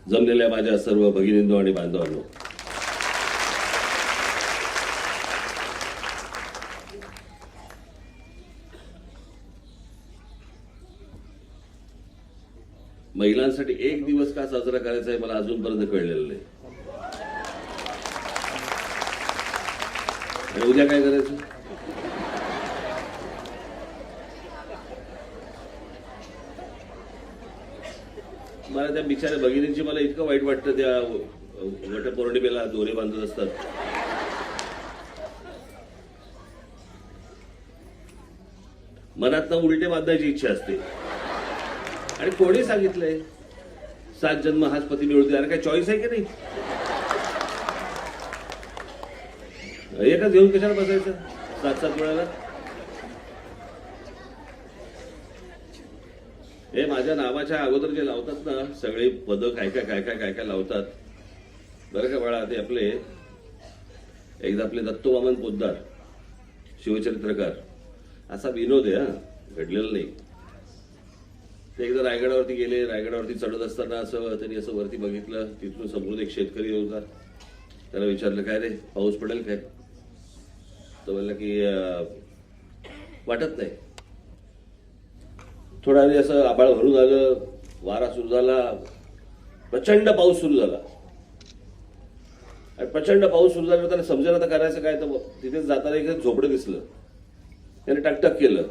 जमलेल्या माझ्या सर्व भगिनींनो आणि बांधवांनो, महिलांसाठी एक दिवस का साजरा करायचा आहे मला अजूनपर्यंत कळलेलं नाही. आणि उद्या काय करायचं? मला त्या बिचाऱ्या भगिनींची मला इतकं वाईट वाटतं. त्या वटपौर्णिमेला दोरे बांधत असतात. मनातनं उलटे बांधायची इच्छा असते. आणि कोणी सांगितलंय 7 जन्म हाच पती मिळवते? अरे काय चॉईस आहे की नाही? एकच घेऊन कशाला बसायचं 7-7 वेळाला? हे माझ्या नावाच्या अगोदर जे लावतात ना सगळे पदं, काय काय लावतात बरं का बाळा. ते आपले एकदा आपले दत्तोवामन पोद्दार शिवचरित्रकार, असा विनोद आहे, घडलेला नाही. ते एकदा रायगडावरती गेले. रायगडावरती चढत असताना असं त्यांनी असं वरती बघितलं. तिथून समोर एक शेतकरी होता. त्याला विचारलं, काय रे पाऊस पडेल काय? तो म्हणला की वाटत नाही. थोडा वेळ असं आभाळ भरून आलं, वारा सुरू झाला, प्रचंड पाऊस सुरू झाला. आणि प्रचंड पाऊस सुरू झाल्यावर त्याला समजेल आता करायचं काय. तर तिथेच जाताना एक झोपडं दिसलं. त्याने टकटक केलं.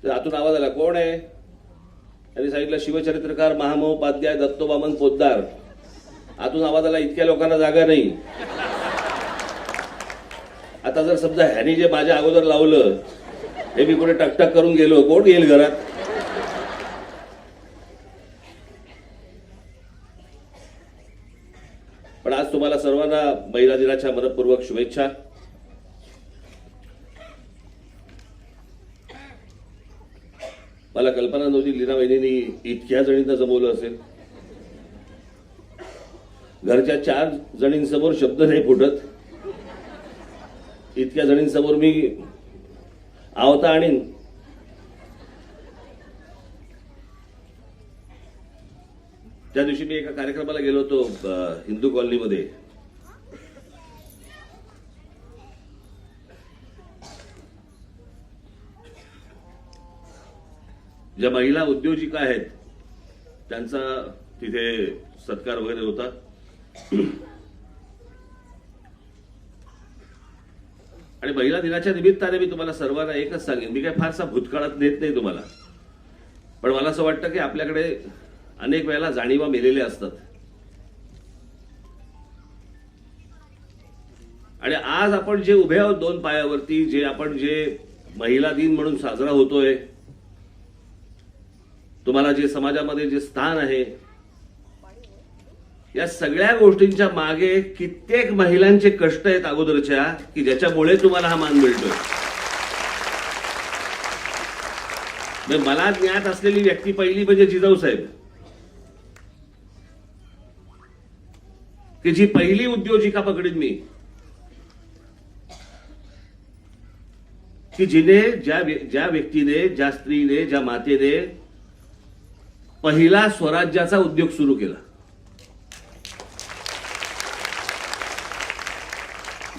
तर आतून आवाज आला, कोण आहे? त्यांनी सांगितलं, शिवचरित्रकार महामहोपाध्याय दत्तोवामन पोद्दार. आतून आवाज आला, इतक्या लोकांना जागा नाही. आता जर समजा ह्यानी जे माझ्या अगोदर लावलं हे मी कुठे टकटक करून गेलो, कोण येईल घरात? पण आज तुम्हाला सर्वांना महिला दिनाच्या मनपूर्वक शुभेच्छा. मला कल्पना नव्हती लीना वहिनींनी इतक्या जणींना जमवलं असेल. घरच्या 4 जणींसमोर शब्द नाही फुटत. इतक्या जणींसमोर मी आवता आणीन. त्या दिवशी मी एका कार्यक्रमाला गेलो होतो हिंदू कॉलनीमध्ये. ज्या महिला उद्योजिका आहेत त्यांचा तिथे सत्कार वगैरे होता. आणि महिला दिनाच्या निमित्ताने मी तुम्हाला सर्वांना एकच सांगेन, मी काय फारसा भूतकाळात नेत नाही तुम्हाला, पण मला असं वाटतं की आपल्याकडे अनेक वेळेला जाणीवा मेलेल्या असतात. आणि आज आपण जे उभे आहोत 2 पायावरती, जे महिला दिन म्हणून साजरा होतोय, तुम्हाला जे समाजामध्ये जे स्थान आहे, या सगळ्या गोष्टींच्या मागे कित्येक महिलांचे कष्ट आहेत अगोदरच्या, की ज्याच्यामुळे तुम्हाला हा मान मिळतोय. मला ज्ञात असलेली व्यक्ती पहिली म्हणजे जिजाऊ साहेब, की जी पहिली उद्योजिका पकडीन मी, की जिने ज्या व्यक्तीने, ज्या स्त्रीने, ज्या मातेने पहिला स्वराज्याचा उद्योग सुरू केला.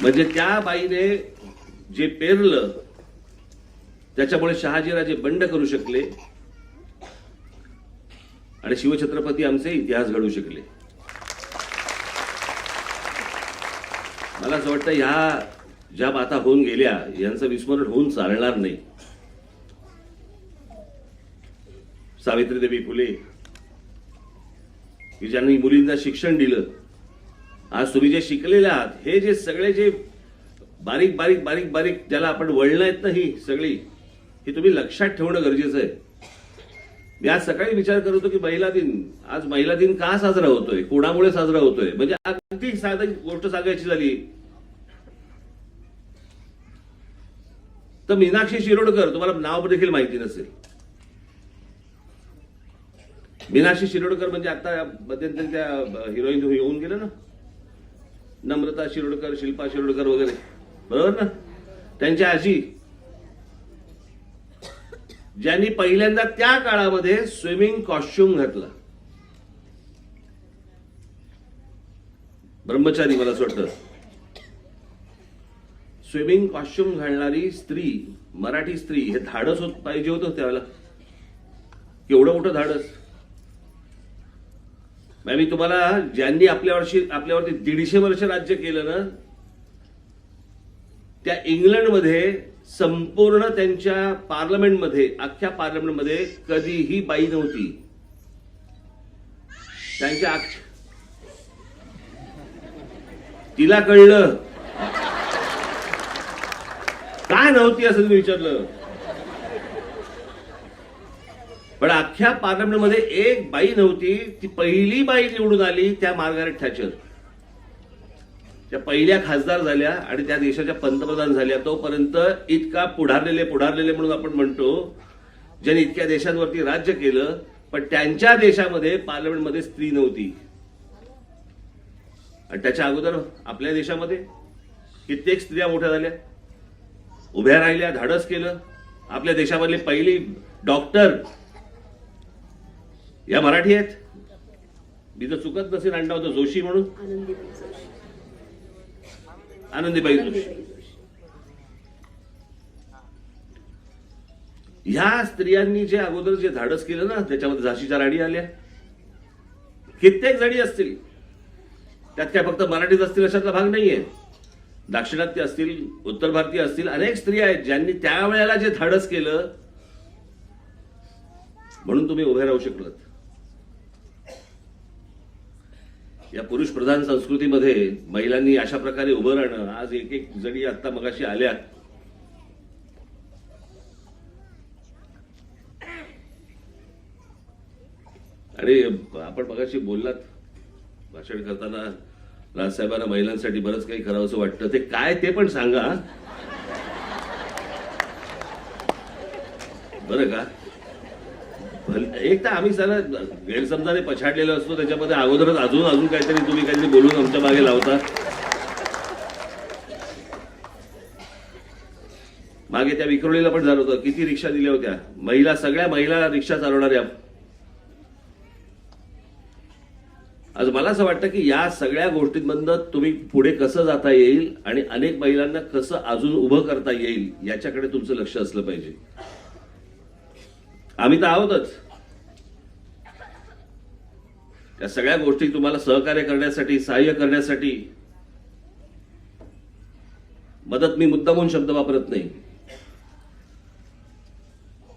म्हणजे त्या बाईने जे पेरलं त्याच्यामुळे शहाजीराजे बंड करू शकले आणि शिवछत्रपती आमचे इतिहास घडवू शकले. मला असं वाटतं ह्या ज्या बाता होऊन गेल्या यांचं विस्मरण होऊन चालणार नाही. सावित्रीदेवी फुले, की ज्यांनी मुलींना शिक्षण दिलं. आज तुम्ही जे शिकलेले आहात, हे जे सगळे जे बारीक बारीक बारीक बारीक ज्याला आपण वळणं आहेत ना, ही सगळी ही तुम्ही लक्षात ठेवणं गरजेचं आहे. मी आज सकाळी विचार करत होतो की महिला दिन, आज महिला दिन का साजरा होतोय, कोणामुळे साजरा होतोय. म्हणजे अगदी साधी गोष्ट सांगायची झाली तर मीनाक्षी शिरोडकर, तुम्हाला नाव देखील माहिती नसेल. मीनाक्षी शिरोडकर म्हणजे आता मध्यंतरी त्या हिरोईन येऊन गेलं ना, नम्रता शिरोडकर, शिल्पा शिरोडकर वगैरे, बरोबर ना. त्यांच्या आजी, ज्यांनी पहिल्यांदा त्या काळामध्ये स्विमिंग कॉस्ट्युम घातला. ब्रह्मचारी मला असं वाटतं, स्विमिंग कॉस्ट्युम घालणारी स्त्री, मराठी स्त्री, हे धाडस होत पाहिजे होतं त्यावेळेला. केवढं मोठं धाडस. मी तुम्हाला, ज्यांनी आपल्यावरती 150 वर्ष राज्य केलं ना, त्या इंग्लंडमध्ये संपूर्ण त्यांच्या पार्लमेंटमध्ये, अख्ख्या पार्लमेंटमध्ये कधीही बाई नव्हती. त्यांच्या तिला कळलं काय नव्हती असं तुम्ही विचारलं, पण अख्ख्या पार्लमेंटमध्ये एक बाई नव्हती. ती पहिली बाई निवडून आली, त्या मार्गारेट थॅचर. त्या पहिल्या खासदार झाल्या आणि त्या देशाच्या पंतप्रधान झाल्या. तोपर्यंत इतका पुढारलेले म्हणून आपण म्हणतो, ज्यांनी इतक्या देशांवरती राज्य केलं, पण त्यांच्या देशामध्ये पार्लमेंटमध्ये स्त्री नव्हती. आणि त्याच्या अगोदर आपल्या देशामध्ये कित्येक स्त्रिया मोठ्या झाल्या, उभ्या राहिल्या, धाडस केलं. आपल्या देशामधली पहिली डॉक्टर या मराठी आहेत. मी जर चुकत नसेल आणलं होतं जोशी म्हणून, आनंदीबाई जोशी. ह्या स्त्रियांनी जे अगोदर जे धाडस केलं ना, त्याच्यामध्ये झाशीच्या राणी आल्या, कित्येक जणी असतील. त्यात काय फक्त मराठीच असतील अशातला भाग नाहीये. दाक्षिणात्य असतील, उत्तर भारतीय असतील, अनेक स्त्रिया आहेत ज्यांनी त्यावेळेला जे धाडस केलं, म्हणून तुम्ही उभे राहू शकलात. या पुरुष प्रधान संस्कृतीमध्ये महिलांनी अशा प्रकारे उभं राहणं, आज एक एक जणी आता मगाशी आल्या, आणि आपण मगाशी बोललात भाषण करताना, राजसाहेबांना महिलांसाठी बरंच काही करावंसं वाटतं. ते काय ते पण सांगा बरं का. एक तर आम्ही सारा गैरसमजाने पछाडलेलो असतो, त्याच्यामध्ये अगोदरच अजून काहीतरी तुम्ही काहीतरी बोलून आमच्या मागे लावता. मागे त्या विक्रोळीला पण झालं होतं, किती रिक्षा दिल्या होत्या महिला, सगळ्या महिला रिक्षा चालवणाऱ्या. आज मला असं वाटतं की या सगळ्या गोष्टींमधनं तुम्ही पुढे कसं जाता येईल आणि अनेक महिलांना कसं अजून उभं करता येईल, याच्याकडे तुमचं लक्ष असलं पाहिजे. आम्ही तर आहोतच. या सगळ्या गोष्टी तुम्हाला सहकार्य करण्यासाठी, सहाय्य करण्यासाठी, मदत मी मुद्दामून शब्द वापरत नाही,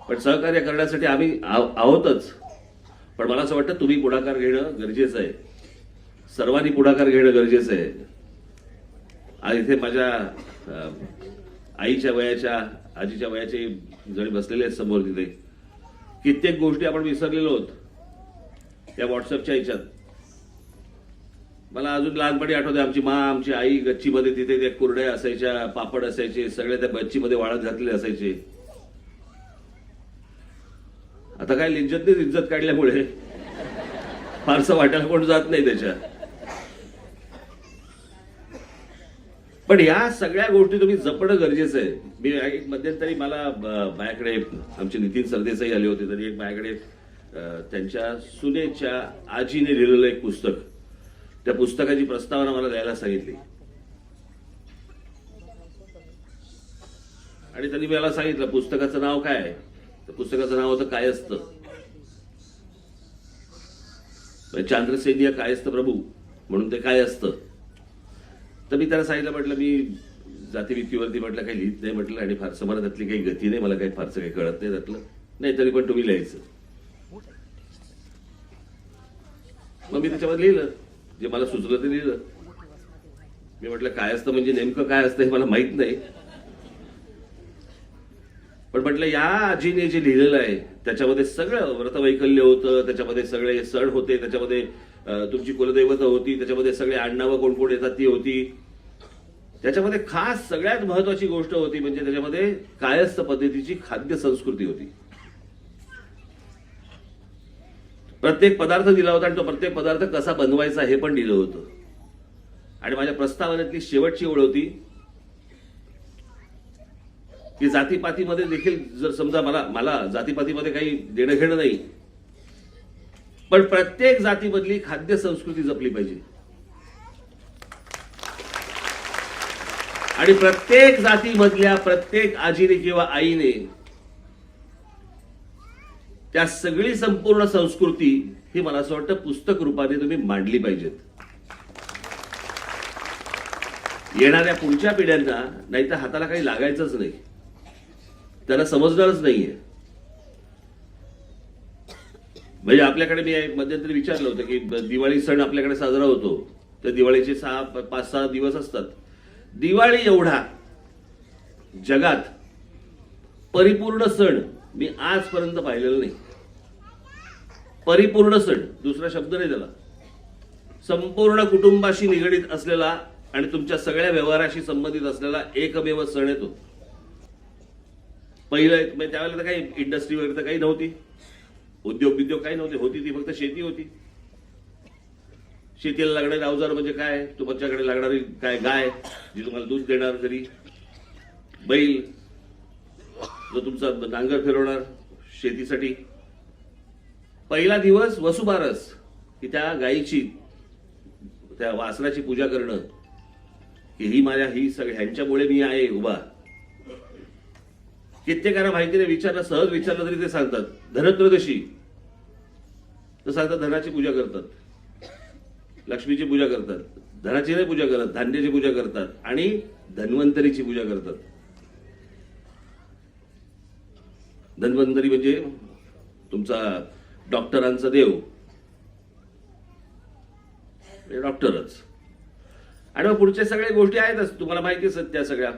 पण सहकार्य करण्यासाठी आम्ही आहोतच. पण मला असं वाटतं तुम्ही पुढाकार घेणं गरजेचं आहे, सर्वांनी पुढाकार घेणं गरजेचं आहे. आज इथे माझ्या आईच्या वयाच्या, आजीच्या वयाचे जण बसलेले आहेत समोर. तिथे कित्येक गोष्टी आपण विसरलेलो आहोत त्या व्हॉट्सअपच्या ह्याच्यात. मला अजून लहानपणी आठवते, आमची आई गच्चीमध्ये तिथे त्या कुरड्या असायच्या, पापड असायचे, सगळे त्या गच्चीमध्ये वाळत घातलेले असायचे. आता काय लिज्जतनेच इज्जत काढल्यामुळे फारसं वाटायला कोण जात नाही त्याच्या. पण या सगळ्या गोष्टी तुम्ही जपणं गरजेचं आहे. मी एक मध्यंतरी मला माझ्याकडे आमचे नितीन सरदेसाई आले होते, तरी एक माझ्याकडे त्यांच्या सुनेच्या आजीने लिहिलेलं एक पुस्तक, त्या पुस्तकाची प्रस्तावना मला द्यायला सांगितली. आणि त्यांनी मला सांगितलं पुस्तकाचं नाव काय आहे. तर पुस्तकाचं नाव होतं काय असतं. चांद्रसेनीय काय असतं प्रभू म्हणून ते काय असतं. तर मी त्याला सांगितलं, म्हटलं मी जातीभीतीवरती म्हटलं काही लिहित नाही म्हटलं, आणि फारसं मला त्यातली काही गती नाही, मला काही फारसं काही कळत नाही त्यातलं. नाही तरी पण तुम्ही लिहायचं. मग मी त्याच्यामध्ये लिहिलं, जे मला सुचलं ते लिहिलं. मी म्हटलं काय असतं म्हणजे नेमकं काय असतं हे मला माहित नाही, पण म्हटलं या आजीने जे लिहिलेलं आहे त्याच्यामध्ये सगळं व्रतवैकल्य होतं, त्याच्यामध्ये सगळे सण होते, त्याच्यामध्ये तुमची कुलदैवता होती, त्याच्यामध्ये सगळे आडनावं कोण कोण येतात ती होती, त्याच्यामध्ये खास सगळ्यात महत्वाची गोष्ट होती म्हणजे त्याच्यामध्ये कायस्थ पद्धतीची खाद्य संस्कृती होती. प्रत्येक पदार्थ दिला होता आणि तो प्रत्येक पदार्थ कसा बनवायचा हे पण दिलं होतं. आणि माझ्या प्रस्तावनेतली शेवटची ओळ होती की जातीपातीमध्ये देखील, जर समजा मला जातीपातीमध्ये काही देणं घेणं नाही, पण प्रत्येक जातीमधली खाद्य संस्कृती जपली पाहिजे. आणि प्रत्येक जातीमधल्या प्रत्येक आजीने किंवा आईने त्या सगळी संपूर्ण संस्कृती ही मला असं वाटतं पुस्तक रूपाने तुम्ही मांडली पाहिजेत. येणाऱ्या पुढच्या पिढ्यांना नाही तर हाताला काही लागायचंच नाही, त्यांना समजणारच नाहीये. म्हणजे आपल्याकडे मी मध्यंतरी विचारलं होतं की दिवाळी सण आपल्याकडे साजरा होतो, तर दिवाळीचे 5-6 दिवस असतात. दिवाळी एवढा जगात परिपूर्ण सण मी आजपर्यंत पाहिलेला नाही. परिपूर्ण सण, दुसरा शब्द नाही त्याला. संपूर्ण कुटुंबाशी निगडीत असलेला आणि तुमच्या सगळ्या व्यवहाराशी संबंधित असलेला एकमेव सण येतो. पहिलं त्यावेळेला तर काही इंडस्ट्री वगैरे तर काही नव्हती, उद्योग काही नव्हते, होती ती फक्त शेती होती. शेतीला लागणारे अवजार म्हणजे काय, तुमच्याकडे लागणारी काय गाय जी तुम्हाला दूध देणार, तरी बैल जो तुमचा नांगर फिरवणार शेतीसाठी. पहिला दिवस वसुबारस, की त्या गायीची त्या वासराची पूजा करणं, की ही ह्यांच्यामुळे मी आहे उभा. कित्येकांना माहिती नाही, सहज विचारलं तरी ते सांगतात धनत्रयोदशी, तर सांगतात धनाची पूजा करतात, लक्ष्मीची पूजा करतात. धनाची नाही पूजा करत, धान्याची पूजा करतात आणि धन्वंतरीची पूजा करतात. धन्वंतरी म्हणजे तुमचा डॉक्टरांचा देव, डॉक्टरच. आणि मग पुढच्या सगळ्या गोष्टी आहेतच, तुम्हाला माहितीच आहेत त्या सगळ्या.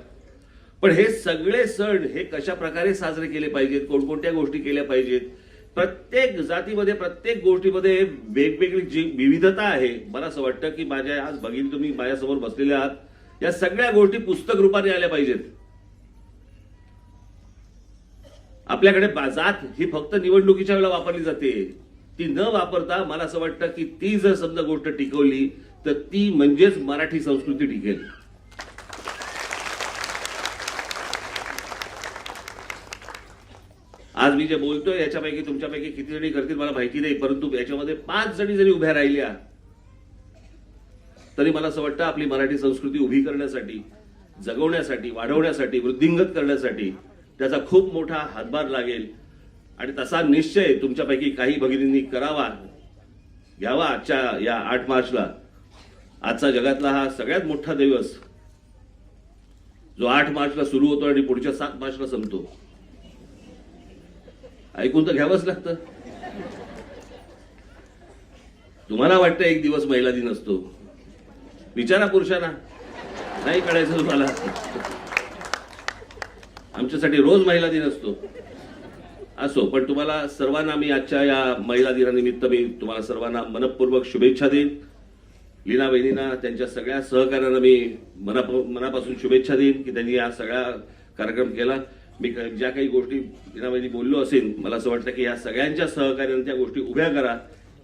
पण हे सगळे सण हे कशा प्रकारे साजरे केले पाहिजेत, कोणकोणत्या गोष्टी केल्या पाहिजेत, प्रत्येक जातीमध्ये प्रत्येक गोष्टीमध्ये वेगवेगळी जी विविधता आहे. मला असं वाटतं की आज बघील तुम्ही माझ्यासमोर बसलेले आहात, या सगळ्या गोष्टी पुस्तक रूपाने आल्या पाहिजेत. आपल्याकडे जात ही फक्त निवडणुकीच्या वेळेला वापरली जाते, ती न वापरता मला असं वाटतं की ती जर समजा गोष्ट टिकवली तर ती म्हणजेच मराठी संस्कृती टिकेल. आज मी जे बोलतोय याच्यापैकी तुमच्यापैकी किती जणी करतील मला माहिती नाही, परंतु याच्यामध्ये 5 जणी जरी उभ्या राहिल्या तरी मला असं वाटतं आपली मराठी संस्कृती उभी करण्यासाठी, जगवण्यासाठी, वाढवण्यासाठी, वृद्धिंगत करण्यासाठी त्याचा खूप मोठा हातभार लागेल. आणि तसा निश्चय तुमच्यापैकी काही भगिनींनी करावा, घ्यावा. आजच्या या 8 मार्चला, आजचा जगातला हा सगळ्यात मोठा दिवस जो 8 मार्चला सुरू होतो आणि पुढच्या 7 मार्चला संपतो, ऐकून तर घ्यावंच लागतं. तुम्हाला वाटतं एक दिवस महिला दिन असतो, विचारा पुरुषांना, नाही कळायचं तुम्हाला. आमच्यासाठी रोज महिला दिन असतो. असो, पण तुम्हाला सर्वांना मी आजच्या या महिला दिनानिमित्त मी तुम्हाला सर्वांना मनपूर्वक शुभेच्छा देईन. लीना वहिनींना, त्यांच्या सगळ्या सहकार्यांना मी मनापासून शुभेच्छा देईन की त्यांनी हा सगळा कार्यक्रम केला. मी ज्या काही गोष्टी लीना वहिनी बोललो असेल, मला असं वाटतं की या सगळ्यांच्या सहकार्याने त्या गोष्टी उभ्या करा,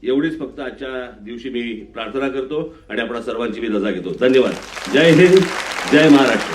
एवढीच फक्त आजच्या दिवशी मी प्रार्थना करतो आणि आपण सर्वांची मी रजा घेतो. धन्यवाद. जय हिंद, जय महाराष्ट्र.